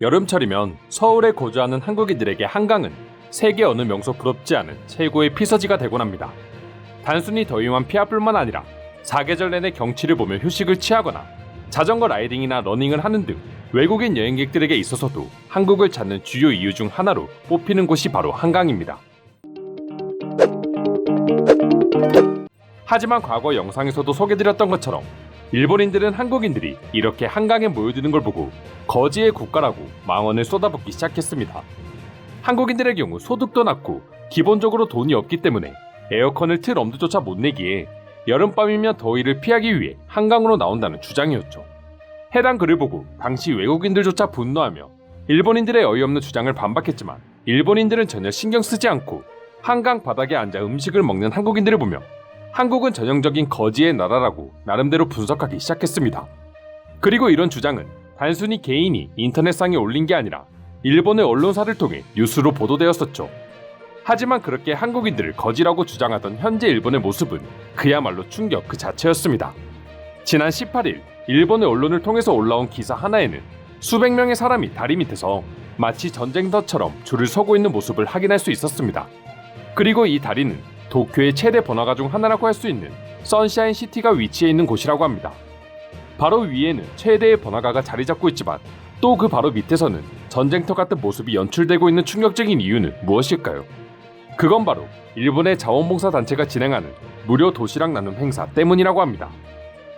여름철이면 서울에 거주하는 한국인들에게 한강은 세계 어느 명소 부럽지 않은 최고의 피서지가 되곤 합니다. 단순히 더위만 피할 뿐만 아니라 사계절 내내 경치를 보며 휴식을 취하거나 자전거 라이딩이나 러닝을 하는 등 외국인 여행객들에게 있어서도 한국을 찾는 주요 이유 중 하나로 뽑히는 곳이 바로 한강입니다. 하지만 과거 영상에서도 소개드렸던 것처럼 일본인들은 한국인들이 이렇게 한강에 모여드는 걸 보고 거지의 국가라고 망언을 쏟아붓기 시작했습니다. 한국인들의 경우 소득도 낮고 기본적으로 돈이 없기 때문에 에어컨을 틀 엄두조차 못 내기에 여름밤이면 더위를 피하기 위해 한강으로 나온다는 주장이었죠. 해당 글을 보고 당시 외국인들조차 분노하며 일본인들의 어이없는 주장을 반박했지만 일본인들은 전혀 신경 쓰지 않고 한강 바닥에 앉아 음식을 먹는 한국인들을 보며 한국은 전형적인 거지의 나라라고 나름대로 분석하기 시작했습니다. 그리고 이런 주장은 단순히 개인이 인터넷상에 올린 게 아니라 일본의 언론사를 통해 뉴스로 보도되었었죠. 하지만 그렇게 한국인들을 거지라고 주장하던 현재 일본의 모습은 그야말로 충격 그 자체였습니다. 지난 18일 일본의 언론을 통해서 올라온 기사 하나에는 수백 명의 사람이 다리 밑에서 마치 전쟁터처럼 줄을 서고 있는 모습을 확인할 수 있었습니다. 그리고 이 다리는 도쿄의 최대 번화가 중 하나라고 할 수 있는 선샤인 시티가 위치해 있는 곳이라고 합니다. 바로 위에는 최대의 번화가가 자리 잡고 있지만 또 그 바로 밑에서는 전쟁터 같은 모습이 연출되고 있는 충격적인 이유는 무엇일까요? 그건 바로 일본의 자원봉사 단체가 진행하는 무료 도시락 나눔 행사 때문이라고 합니다.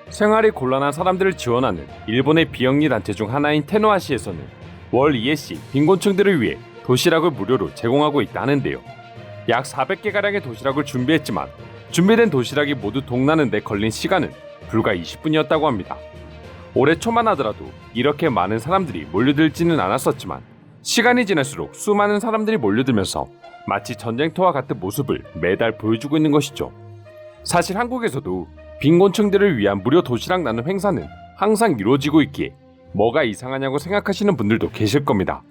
생활이 곤란한 사람들을 지원하는 일본의 비영리 단체 중 하나인 테노아시에서는 월 2회씩 빈곤층들을 위해 도시락을 무료로 제공하고 있다는데요. 약 400개가량의 도시락을 준비했지만 준비된 도시락이 모두 동나는 데 걸린 시간은 불과 20분이었다고 합니다. 올해 초만 하더라도 이렇게 많은 사람들이 몰려들지는 않았었지만 시간이 지날수록 수많은 사람들이 몰려들면서 마치 전쟁터와 같은 모습을 매달 보여주고 있는 것이죠. 사실 한국에서도 빈곤층들을 위한 무료 도시락 나눔 행사는 항상 이루어지고 있기에 뭐가 이상하냐고 생각하시는 분들도 계실 겁니다.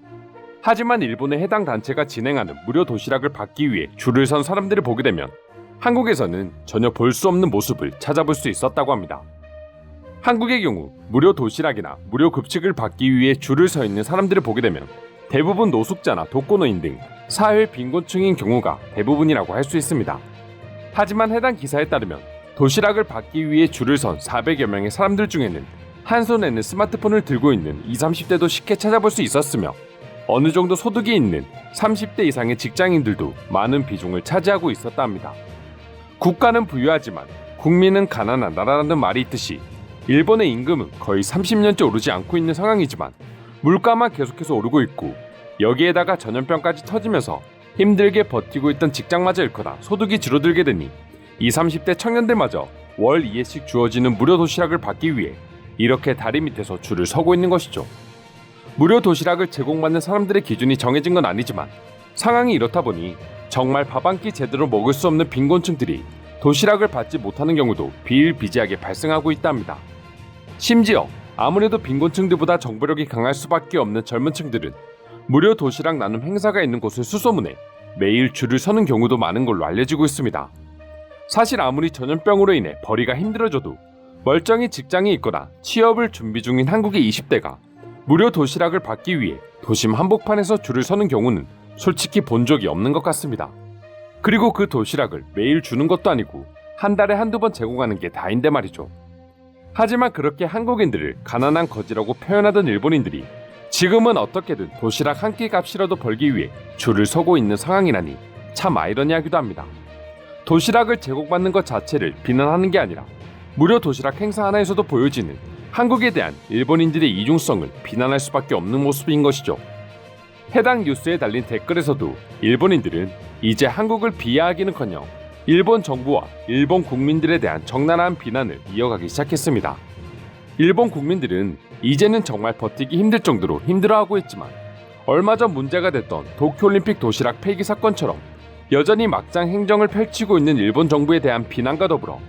하지만 일본의 해당 단체가 진행하는 무료 도시락을 받기 위해 줄을 선 사람들을 보게 되면 한국에서는 전혀 볼 수 없는 모습을 찾아볼 수 있었다고 합니다. 한국의 경우 무료 도시락이나 무료 급식을 받기 위해 줄을 서 있는 사람들을 보게 되면 대부분 노숙자나 독거노인 등 사회 빈곤층인 경우가 대부분이라고 할 수 있습니다. 하지만 해당 기사에 따르면 도시락을 받기 위해 줄을 선 400여 명의 사람들 중에는 한 손에는 스마트폰을 들고 있는 20, 30대도 쉽게 찾아볼 수 있었으며 어느 정도 소득이 있는 30대 이상의 직장인들도 많은 비중을 차지하고 있었다 합니다. 국가는 부유하지만 국민은 가난한 나라라는 말이 있듯이 일본의 임금은 거의 30년째 오르지 않고 있는 상황이지만 물가만 계속해서 오르고 있고 여기에다가 전염병까지 터지면서 힘들게 버티고 있던 직장마저 잃거나 소득이 줄어들게 되니 20, 30대 청년들마저 월 2회씩 주어지는 무료 도시락을 받기 위해 이렇게 다리 밑에서 줄을 서고 있는 것이죠. 무료 도시락을 제공받는 사람들의 기준이 정해진 건 아니지만 상황이 이렇다 보니 정말 밥 한 끼 제대로 먹을 수 없는 빈곤층들이 도시락을 받지 못하는 경우도 비일비재하게 발생하고 있답니다. 심지어 아무래도 빈곤층들보다 정보력이 강할 수밖에 없는 젊은 층들은 무료 도시락 나눔 행사가 있는 곳을 수소문해 매일 줄을 서는 경우도 많은 걸로 알려지고 있습니다. 사실 아무리 전염병으로 인해 벌이가 힘들어져도 멀쩡히 직장이 있거나 취업을 준비 중인 한국의 20대가 무료 도시락을 받기 위해 도심 한복판에서 줄을 서는 경우는 솔직히 본 적이 없는 것 같습니다. 그리고 그 도시락을 매일 주는 것도 아니고 한 달에 한두 번 제공하는 게 다인데 말이죠. 하지만 그렇게 한국인들을 가난한 거지라고 표현하던 일본인들이 지금은 어떻게든 도시락 한 끼 값이라도 벌기 위해 줄을 서고 있는 상황이라니 참 아이러니하기도 합니다. 도시락을 제공받는 것 자체를 비난하는 게 아니라 무료 도시락 행사 하나에서도 보여지는 한국에 대한 일본인들의 이중성을 비난할 수밖에 없는 모습인 것이죠. 해당 뉴스에 달린 댓글에서도 일본인들은 이제 한국을 비하하기는커녕 일본 정부와 일본 국민들에 대한 적나라한 비난을 이어가기 시작했습니다. 일본 국민들은 이제는 정말 버티기 힘들 정도로 힘들어하고 있지만 얼마 전 문제가 됐던 도쿄올림픽 도시락 폐기 사건처럼 여전히 막장 행정을 펼치고 있는 일본 정부에 대한 비난과 더불어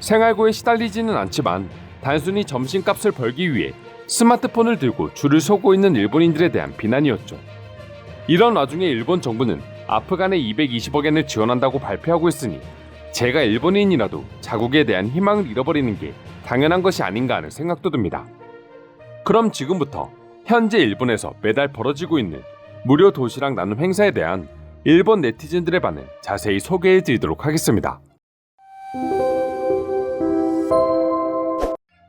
생활고에 시달리지는 않지만 단순히 점심값을 벌기 위해 스마트폰을 들고 줄을 서고 있는 일본인들에 대한 비난이었죠. 이런 와중에 일본 정부는 아프간에 220억 엔을 지원한다고 발표하고 있으니 제가 일본인이라도 자국에 대한 희망을 잃어버리는 게 당연한 것이 아닌가 하는 생각도 듭니다. 그럼 지금부터 현재 일본에서 매달 벌어지고 있는 무료 도시락 나눔 행사에 대한 일본 네티즌들의 반응 자세히 소개해 드리도록 하겠습니다.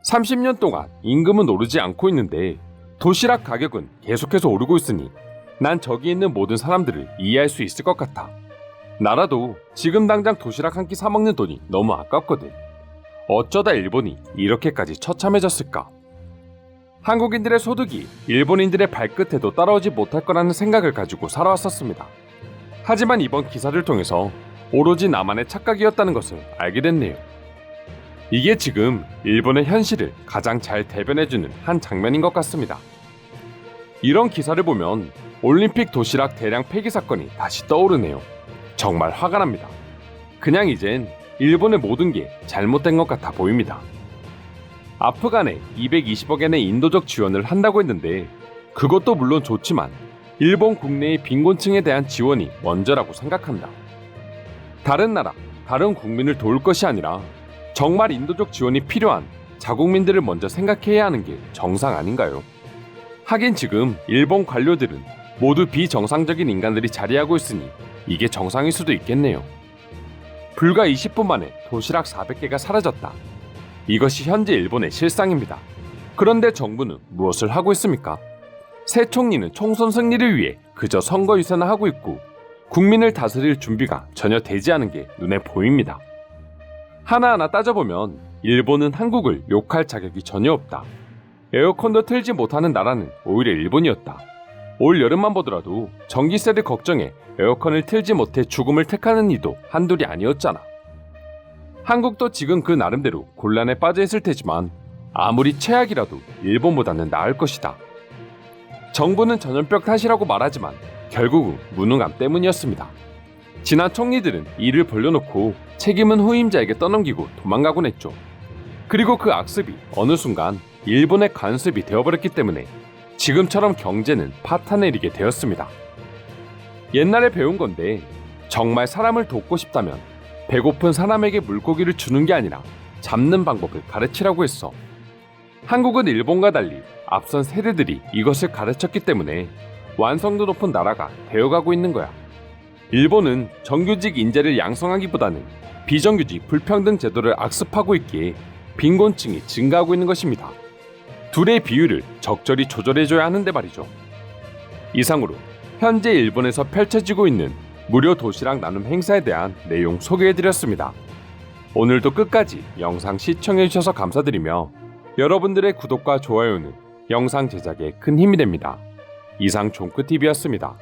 30년 동안 임금은 오르지 않고 있는데 도시락 가격은 계속해서 오르고 있으니 난 저기 있는 모든 사람들을 이해할 수 있을 것 같아. 나라도 지금 당장 도시락 한 끼 사 먹는 돈이 너무 아깝거든. 어쩌다 일본이 이렇게까지 처참해졌을까? 한국인들의 소득이 일본인들의 발끝에도 따라오지 못할 거라는 생각을 가지고 살아왔었습니다. 하지만 이번 기사를 통해서 오로지 나만의 착각이었다는 것을 알게 됐네요. 이게 지금 일본의 현실을 가장 잘 대변해주는 한 장면인 것 같습니다. 이런 기사를 보면 올림픽 도시락 대량 폐기 사건이 다시 떠오르네요. 정말 화가 납니다. 그냥 이젠 일본의 모든 게 잘못된 것 같아 보입니다. 아프간에 220억 엔의 인도적 지원을 한다고 했는데 그것도 물론 좋지만 일본 국내의 빈곤층에 대한 지원이 먼저라고 생각한다. 다른 나라, 다른 국민을 도울 것이 아니라 정말 인도적 지원이 필요한 자국민들을 먼저 생각해야 하는 게 정상 아닌가요? 하긴 지금 일본 관료들은 모두 비정상적인 인간들이 자리하고 있으니 이게 정상일 수도 있겠네요. 불과 20분 만에 도시락 400개가 사라졌다. 이것이 현재 일본의 실상입니다. 그런데 정부는 무엇을 하고 있습니까? 새 총리는 총선 승리를 위해 그저 선거 유세나 하고 있고 국민을 다스릴 준비가 전혀 되지 않은 게 눈에 보입니다. 하나하나 따져보면 일본은 한국을 욕할 자격이 전혀 없다. 에어컨도 틀지 못하는 나라는 오히려 일본이었다. 올 여름만 보더라도 전기세를 걱정해 에어컨을 틀지 못해 죽음을 택하는 이도 한둘이 아니었잖아. 한국도 지금 그 나름대로 곤란에 빠져 있을 테지만 아무리 최악이라도 일본보다는 나을 것이다. 정부는 전염병 탓이라고 말하지만 결국은 무능함 때문이었습니다. 지난 총리들은 일을 벌려놓고 책임은 후임자에게 떠넘기고 도망가곤 했죠. 그리고 그 악습이 어느 순간 일본의 관습이 되어버렸기 때문에 지금처럼 경제는 파탄내리게 되었습니다. 옛날에 배운 건데 정말 사람을 돕고 싶다면 배고픈 사람에게 물고기를 주는 게 아니라 잡는 방법을 가르치라고 했어. 한국은 일본과 달리 앞선 세대들이 이것을 가르쳤기 때문에 완성도 높은 나라가 되어가고 있는 거야. 일본은 정규직 인재를 양성하기보다는 비정규직 불평등 제도를 악습하고 있기에 빈곤층이 증가하고 있는 것입니다. 둘의 비율을 적절히 조절해줘야 하는데 말이죠. 이상으로 현재 일본에서 펼쳐지고 있는 무료 도시락 나눔 행사에 대한 내용 소개해드렸습니다. 오늘도 끝까지 영상 시청해주셔서 감사드리며 여러분들의 구독과 좋아요는 영상 제작에 큰 힘이 됩니다. 이상 종크TV였습니다.